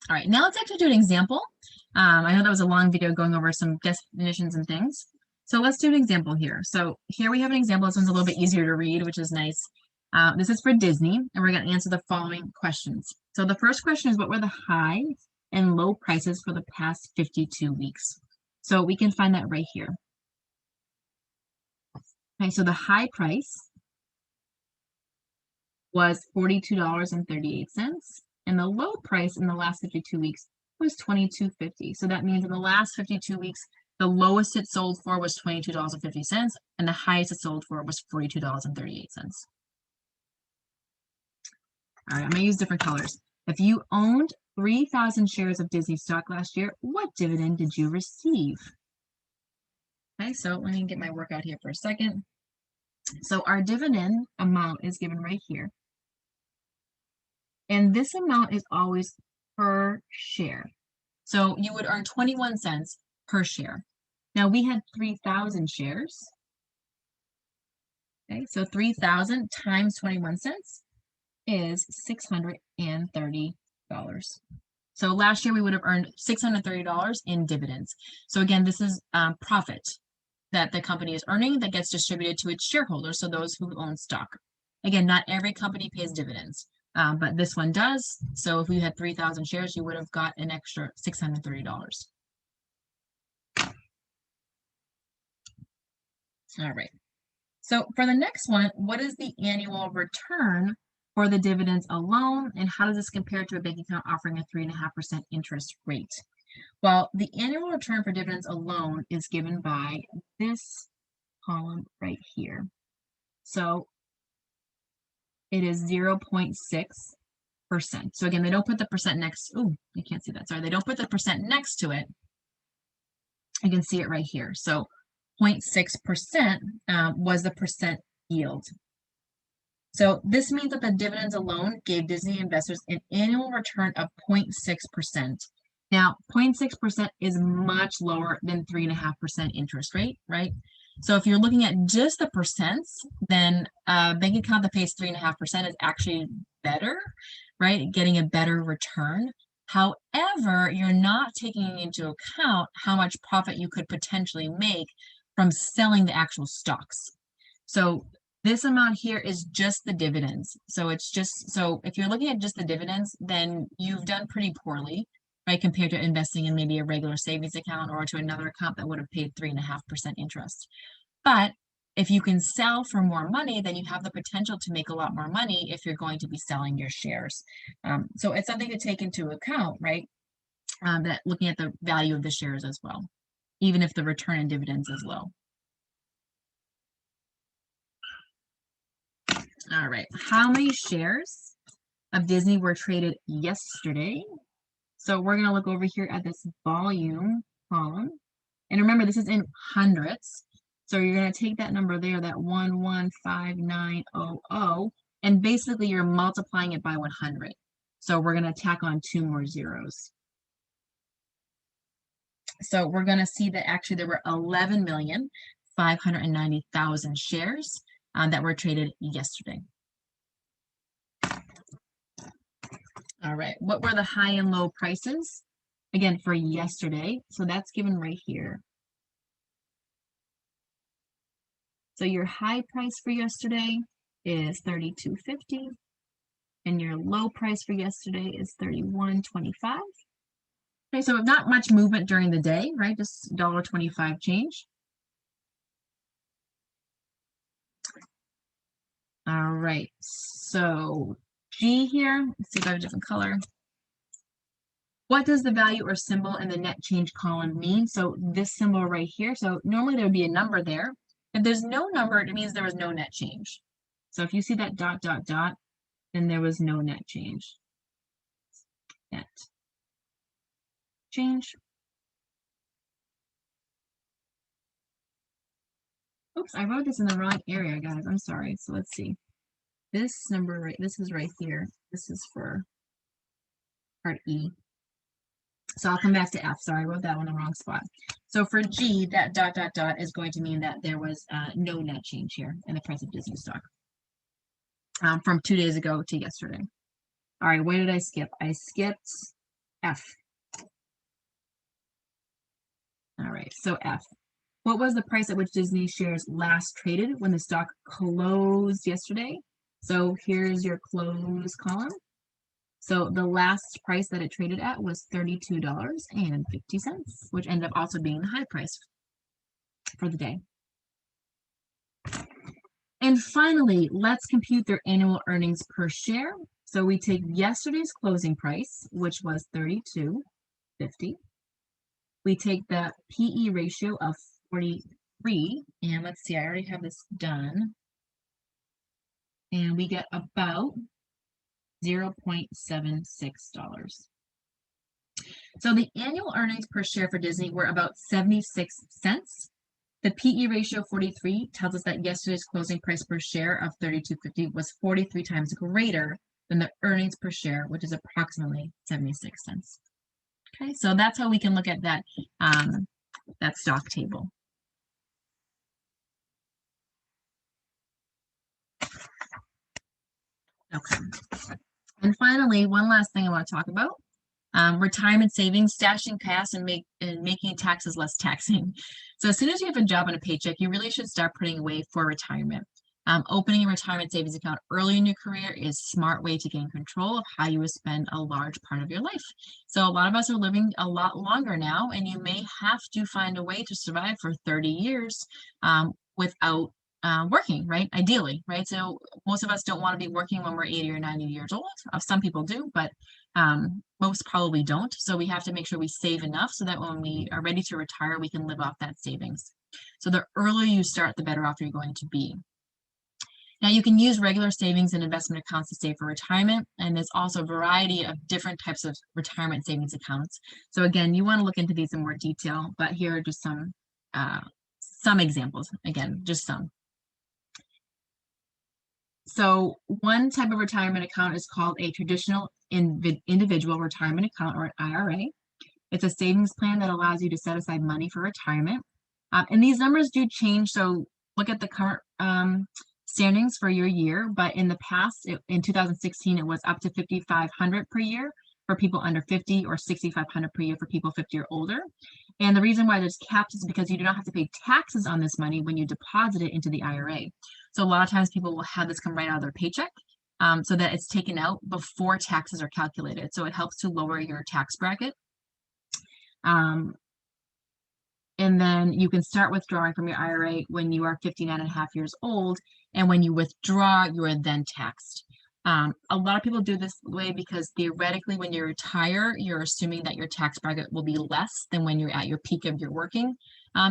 All right, now let's actually do an example. I know that was a long video going over some definitions and things. So let's do an example here. So here we have an example. This one's a little bit easier to read, which is nice. This is for Disney, and we're going to answer the following questions. So the first question is, what were the high and low prices for the past 52 weeks? So we can find that right here. Okay, so the high price was $42.38, and the low price in the last 52 weeks was $22.50. So that means in the last 52 weeks, the lowest it sold for was $22.50, and the highest it sold for was $42.38. All right, I'm gonna use different colors. If you owned 3,000 shares of Disney stock last year, what dividend did you receive? Okay, so let me get my workout here for a second. So our dividend amount is given right here. And this amount is always per share. So you would earn 21 cents per share. Now we had 3,000 shares. Okay, so 3,000 times 21 cents is $630. So last year we would have earned $630 in dividends. So again, this is profit that the company is earning that gets distributed to its shareholders, so those who own stock. Again, not every company pays dividends, but this one does. So if we had 3,000 shares, you would have got an extra $630. All right. So for the next one, what is the annual return for the dividends alone, and how does this compare to a bank account offering a 3.5% interest rate? Well, the annual return for dividends alone is given by this column right here. So it is 0.6%. So again, they don't put the percent next. Oh, you can't see that. Sorry, they don't put the percent next to it. You can see it right here. So 0.6% was the percent yield. So this means that the dividends alone gave Disney investors an annual return of 0.6%. Now, 0.6% is much lower than 3.5% interest rate, right? So if you're looking at just the percents, then a bank account that pays 3.5% is actually better, right? Getting a better return. However, you're not taking into account how much profit you could potentially make from selling the actual stocks. So this amount here is just the dividends. So it's just, so if you're looking at just the dividends, then you've done pretty poorly, right? Compared to investing in maybe a regular savings account or to another account that would have paid 3.5% interest. But if you can sell for more money, then you have the potential to make a lot more money if you're going to be selling your shares. So it's something to take into account, right? That looking at the value of the shares as well, even if the return in dividends is low. All right, how many shares of Disney were traded yesterday? So we're going to look over here at this volume column. And remember, this is in hundreds. So you're going to take that number there, that 115900, and basically you're multiplying it by 100. So we're going to tack on 2 more zeros. So we're going to see that actually there were 11,590,000 shares that were traded yesterday. All right, what were the high and low prices? Again, for yesterday, so that's given right here. So your high price for yesterday is $32.50, and your low price for yesterday is $31.25. Okay, so not much movement during the day, right? Just $1.25 change. All right, so G here, let's see if I have a different color. What does the value or symbol in the net change column mean? So this symbol right here, so normally there would be a number there. If there's no number, it means there was no net change. So if you see that ... then there was no net change. Net change. Oops, I wrote this in the wrong area, guys. I'm sorry. So let's see. This number, right, this is right here. This is for part E. So I'll come back to F. Sorry, I wrote that one in the wrong spot. So for G, that ... is going to mean that there was no net change here in the price of Disney stock from 2 days ago to yesterday. All right, where did I skip? I skipped F. All right, so F. What was the price at which Disney shares last traded when the stock closed yesterday? So here's your close column. So the last price that it traded at was $32.50, which ended up also being the high price for the day. And finally, let's compute their annual earnings per share. So we take yesterday's closing price, which was $32.50. We take the PE ratio of 43, and let's see, I already have this done. And we get about $0.76. So the annual earnings per share for Disney were about 76 cents. The PE ratio 43 tells us that yesterday's closing price per share of $32.50 was 43 times greater than the earnings per share, which is approximately 76 cents. Okay, so that's how we can look at that, that stock table. Okay. And finally, one last thing I want to talk about. Retirement savings, stashing cash, and making taxes less taxing. So as soon as you have a job and a paycheck, you really should start putting away for retirement. Opening a retirement savings account early in your career is a smart way to gain control of how you will spend a large part of your life. So a lot of us are living a lot longer now, and you may have to find a way to survive for 30 years without working, right? Ideally, right? So most of us don't want to be working when we're 80 or 90 years old. Some people do, but most probably don't. So we have to make sure we save enough so that when we are ready to retire, we can live off that savings. So the earlier you start, the better off you're going to be. Now you can use regular savings and investment accounts to save for retirement, and there's also a variety of different types of retirement savings accounts. So again, you want to look into these in more detail, but here are just some examples. Again, just some. So one type of retirement account is called a traditional individual retirement account, or an IRA. It's a savings plan that allows you to set aside money for retirement. And these numbers do change, so look at the current standings for your year, but in the past, in 2016, it was up to $5,500 per year for people under 50 or $6,500 per year for people 50 or older. And the reason why there's caps is because you do not have to pay taxes on this money when you deposit it into the IRA. So a lot of times people will have this come right out of their paycheck so that it's taken out before taxes are calculated. So it helps to lower your tax bracket. And then you can start withdrawing from your IRA when you are 59.5 years old. And when you withdraw, you are then taxed. A lot of people do this way because theoretically, when you retire, you're assuming that your tax bracket will be less than when you're at your peak of your working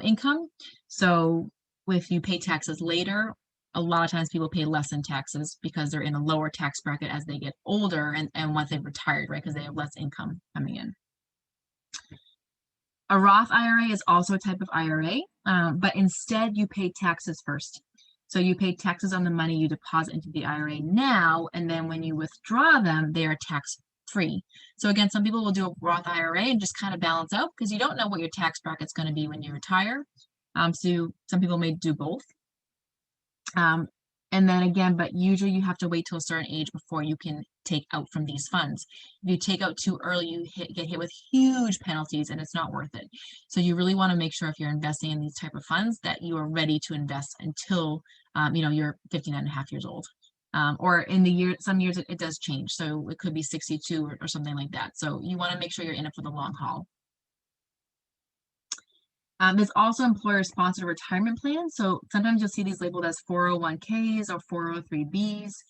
income. So if you pay taxes later, a lot of times people pay less in taxes because they're in a lower tax bracket as they get older and once they've retired, right? Because they have less income coming in. A Roth IRA is also a type of IRA, but instead you pay taxes first. So you pay taxes on the money you deposit into the IRA now, and then when you withdraw them, they are tax-free. So again, some people will do a Roth IRA and just kind of balance out because you don't know what your tax bracket's going to be when you retire. So some people may do both. And then again, but usually you have to wait till a certain age before you can take out from these funds. If you take out too early, you get hit with huge penalties and it's not worth it. So you really want to make sure if you're investing in these type of funds that you are ready to invest until you're 59.5 years old. Or in the year, some years it does change. So it could be 62 or something like that. So you want to make sure you're in it for the long haul. There's also employer-sponsored retirement plans. So sometimes you'll see these labeled as 401ks or 403bs.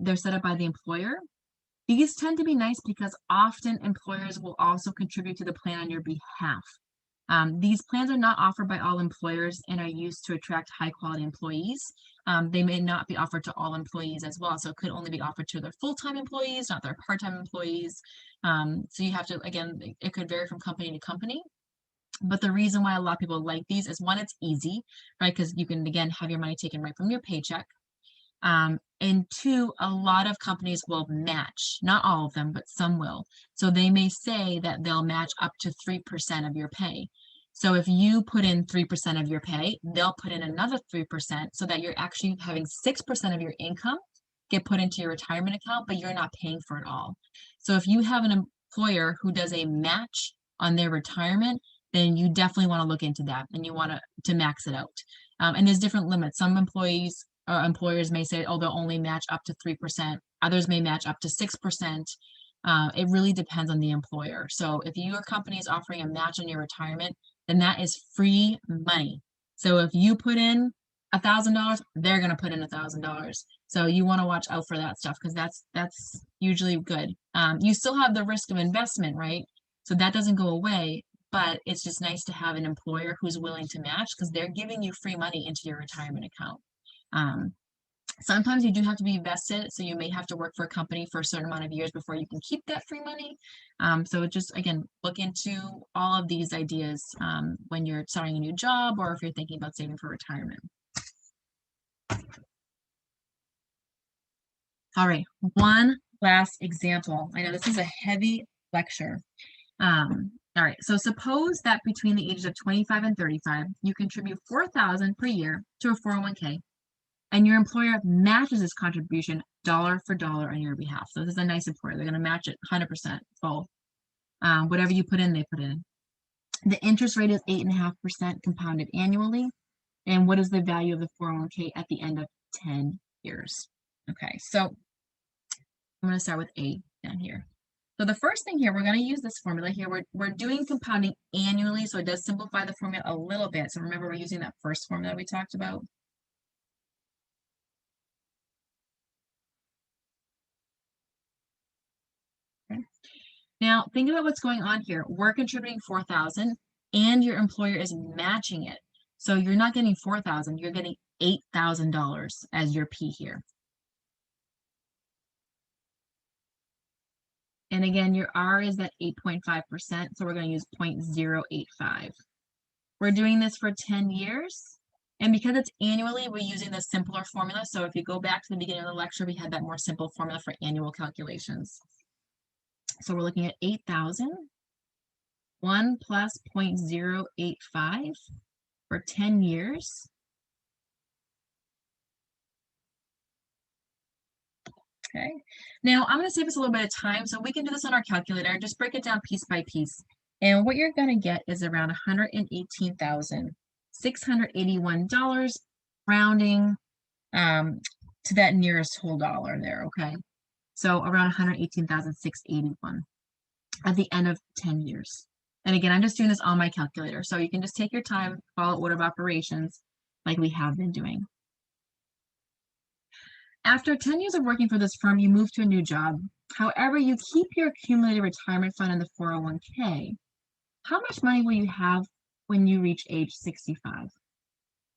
They're set up by the employer. These tend to be nice because often employers will also contribute to the plan on your behalf. These plans are not offered by all employers and are used to attract high-quality employees. They may not be offered to all employees as well, so it could only be offered to their full-time employees, not their part-time employees. So you have to, again, it could vary from company to company. But the reason why a lot of people like these is one, it's easy, right? Because you can, again, have your money taken right from your paycheck. And two, a lot of companies will match, not all of them, but some will. So they may say that they'll match up to 3% of your pay. So if you put in 3% of your pay, they'll put in another 3% so that you're actually having 6% of your income get put into your retirement account, but you're not paying for it all. So if you have employer who does a match on their retirement, then you definitely want to look into that and you want to max it out. And there's different limits. Some employees or employers may say, oh, they'll only match up to 3%. Others may match up to 6%. It really depends on the employer. So if your company is offering a match on your retirement, then that is free money. So if you put in $1,000, they're going to put in $1,000. So you want to watch out for that stuff because that's usually good. You still have the risk of investment, right? So that doesn't go away, but it's just nice to have an employer who's willing to match because they're giving you free money into your retirement account. Sometimes you do have to be vested, so you may have to work for a company for a certain amount of years before you can keep that free money. So just, again, look into all of these ideas when you're starting a new job or if you're thinking about saving for retirement. All right, one last example. I know this is a heavy lecture. All right, so suppose that between the ages of 25 and 35, you contribute $4,000 per year to a 401k, and your employer matches this contribution dollar for dollar on your behalf. So this is a nice employer. They're going to match it 100% full. Whatever you put in, they put in. The interest rate is 8.5% compounded annually. And what is the value of the 401k at the end of 10 years? Okay, so I'm going to start with A down here. So the first thing here, we're going to use this formula here. We're doing compounding annually, so it does simplify the formula a little bit. So remember, we're using that first formula we talked about. Okay. Now, think about what's going on here. We're contributing $4,000 and your employer is matching it. So you're not getting $4,000, you're getting $8,000 as your P here. And again, your R is at 8.5%, so we're going to use 0.085. We're doing this for 10 years. And because it's annually, we're using the simpler formula. So if you go back to the beginning of the lecture, we had that more simple formula for annual calculations. So we're looking at 8,000, 1 plus 0.085 for 10 years. Okay, now I'm going to save us a little bit of time so we can do this on our calculator. Just break it down piece by piece. And what you're going to get is around $118,681, rounding to that nearest whole dollar there, okay? So around $118,681 at the end of 10 years. And again, I'm just doing this on my calculator. So you can just take your time, follow order of operations like we have been doing. After 10 years of working for this firm, you move to a new job. However, you keep your accumulated retirement fund in the 401k. How much money will you have when you reach age 65?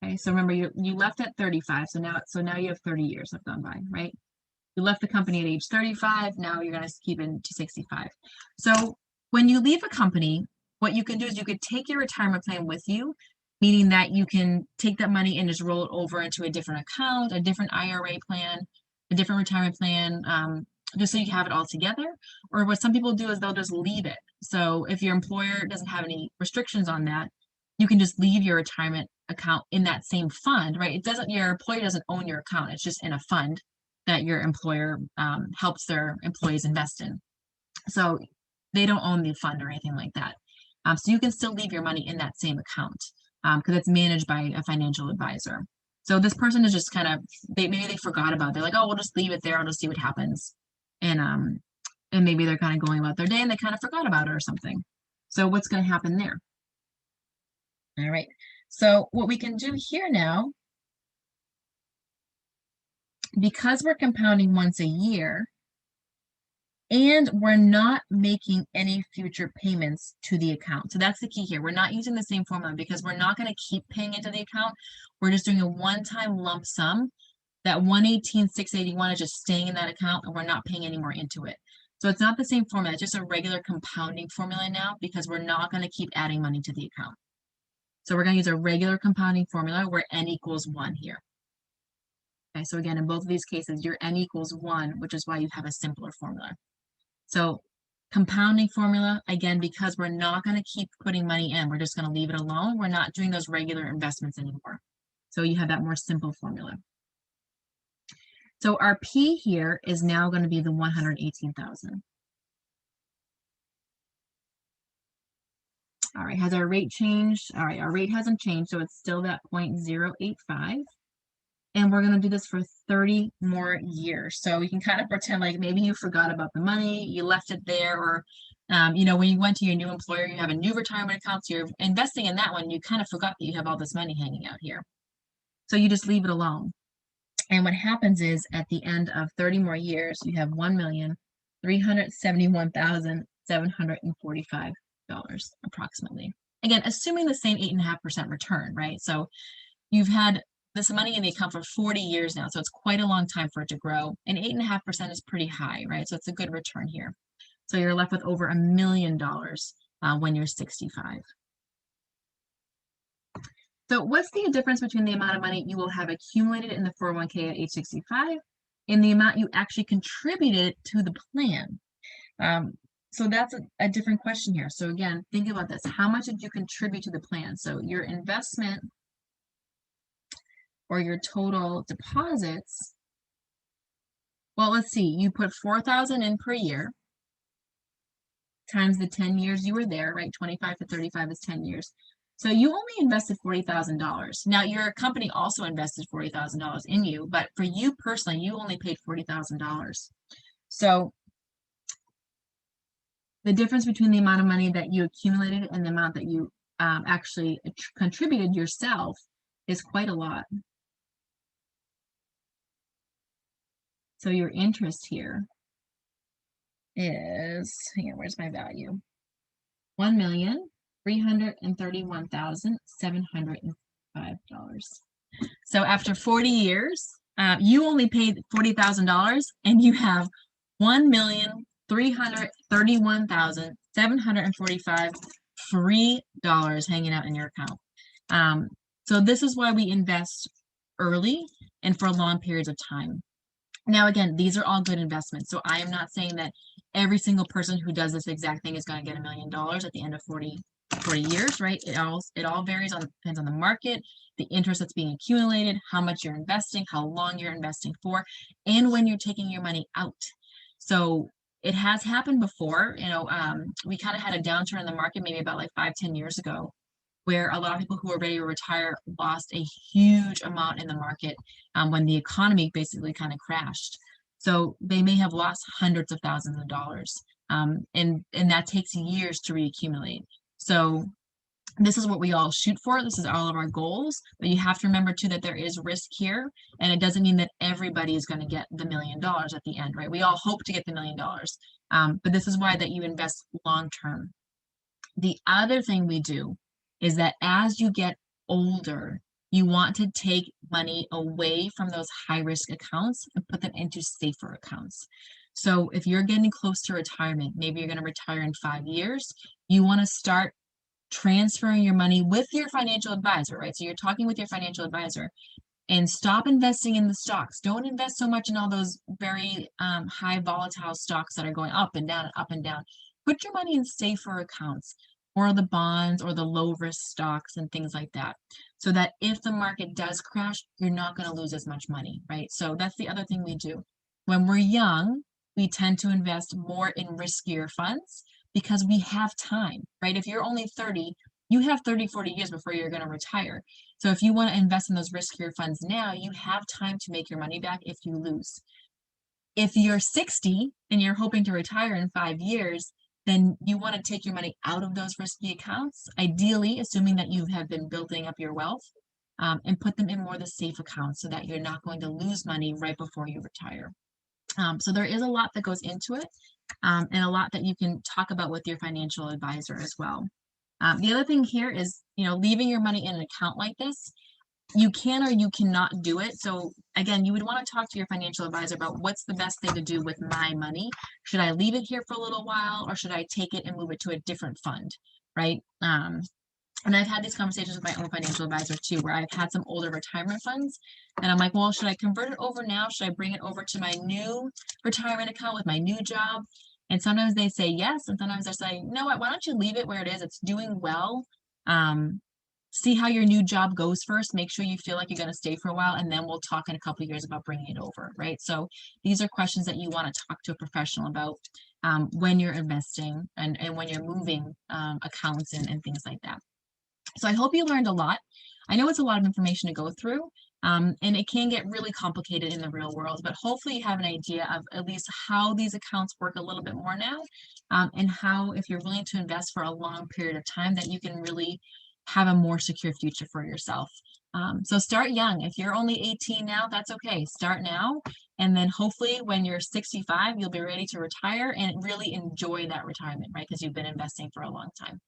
Okay, so remember you left at 35, so now you have 30 years have gone by, right? You left the company at age 35, now you're going to keep it to 65. So when you leave a company, what you can do is you could take your retirement plan with you, meaning that you can take that money and just roll it over into a different account, a different IRA plan, a different retirement plan, just so you have it all together. Or what some people do is they'll just leave it. So if your employer doesn't have any restrictions on that, you can just leave your retirement account in that same fund, right? Your employer doesn't own your account. It's just in a fund that your employer helps their employees invest in. So they don't own the fund or anything like that. So you can still leave your money in that same account because it's managed by a financial advisor. So this person is just kind of, maybe they forgot about it. They're like, oh, we'll just leave it there. I'll just see what happens. And maybe they're kind of going about their day and they kind of forgot about it or something. So what's going to happen there? All right. So what we can do here now, because we're compounding once a year, and we're not making any future payments to the account. So that's the key here. We're not using the same formula because we're not going to keep paying into the account. We're just doing a one-time lump sum. That $118,681 is just staying in that account and we're not paying any more into it. So it's not the same formula, it's just a regular compounding formula now because we're not going to keep adding money to the account. So we're going to use a regular compounding formula where n equals 1 here. Okay, so again, in both of these cases, your n equals 1, which is why you have a simpler formula. So compounding formula, again, because we're not going to keep putting money in, we're just going to leave it alone. We're not doing those regular investments anymore. So you have that more simple formula. So our P here is now going to be the 118,000. All right, has our rate changed? All right, our rate hasn't changed, so it's still that 0.085. And we're going to do this for 30 more years. So you can kind of pretend like maybe you forgot about the money, you left it there, or you know, when you went to your new employer, you have a new retirement account, so you're investing in that one, you kind of forgot that you have all this money hanging out here. So you just leave it alone. And what happens is at the end of 30 more years, you have $1,371,745 approximately. Again, assuming the same 8.5% return, right? So you've had this money in the account for 40 years now, so it's quite a long time for it to grow. And 8.5% is pretty high, right? So it's a good return here. So you're left with over $1 million when you're 65. So what's the difference between the amount of money you will have accumulated in the 401k at age 65 and the amount you actually contributed to the plan? So that's a different question here. So again, think about this. How much did you contribute to the plan? So your investment or your total deposits, well, let's see, you put $4,000 in per year times the 10 years you were there, right? 25 to 35 is 10 years. So you only invested $40,000. Now your company also invested $40,000 in you, but for you personally, you only paid $40,000. So the difference between the amount of money that you accumulated and the amount that you actually contributed yourself is quite a lot. So your interest here is, hang on, where's my value? $1,331,705. So after 40 years, you only paid $40,000 and you have $1,331,745 free dollars hanging out in your account. So this is why we invest early and for long periods of time. Now, again, these are all good investments. So I am not saying that every single person who does this exact thing is going to get $1 million at the end of 40 years, right? It all varies depends on the market, the interest that's being accumulated, how much you're investing, how long you're investing for, and when you're taking your money out. So it has happened before. You know, we kind of had a downturn in the market maybe about like 5-10 years ago, where a lot of people who were ready to retire lost a huge amount in the market when the economy basically kind of crashed. So they may have lost hundreds of thousands of dollars, and that takes years to reaccumulate. So this is what we all shoot for. This is all of our goals, but you have to remember too that there is risk here, and it doesn't mean that everybody is going to get the $1 million at the end, right? We all hope to get the $1 million, but this is why that you invest long term. The other thing we do is that as you get older, you want to take money away from those high risk accounts and put them into safer accounts. So if you're getting close to retirement, maybe you're going to retire in 5 years, you want to start transferring your money with your financial advisor, right? So you're talking with your financial advisor and stop investing in the stocks. Don't invest so much in all those very high volatile stocks that are going up and down and up and down. Put your money in safer accounts or the bonds or the low risk stocks and things like that, so that if the market does crash, you're not going to lose as much money, right? So that's the other thing we do. When we're young, we tend to invest more in riskier funds because we have time, right? If you're only 30, you have 30-40 years before you're going to retire. So if you want to invest in those riskier funds now, you have time to make your money back if you lose. If you're 60 and you're hoping to retire in 5 years, then you want to take your money out of those risky accounts, ideally, assuming that you have been building up your wealth, and put them in more of the safe accounts so that you're not going to lose money right before you retire. So there is a lot that goes into it, and a lot that you can talk about with your financial advisor as well. The other thing here is, you know, leaving your money in an account like this, you can or you cannot do it. So again, you would want to talk to your financial advisor about what's the best thing to do with my money. Should I leave it here for a little while, or should I take it and move it to a different fund, right? And I've had these conversations with my own financial advisor too, where I've had some older retirement funds, and I'm like, well, should I convert it over now? Should I bring it over to my new retirement account with my new job? And sometimes they say yes, and sometimes they're saying, no, why don't you leave it where it is? It's doing well. see how your new job goes first. Make sure you feel like you're going to stay for a while, and then we'll talk in a couple of years about bringing it over, right? So these are questions that you want to talk to a professional about when you're investing and when you're moving accounts and things like that. So I hope you learned a lot. I know it's a lot of information to go through, and it can get really complicated in the real world, but hopefully you have an idea of at least how these accounts work a little bit more now, and how, if you're willing to invest for a long period of time, that you can really have a more secure future for yourself. So start young. If you're only 18 now, that's okay. Start now, and then hopefully when you're 65, you'll be ready to retire and really enjoy that retirement, right? Because you've been investing for a long time.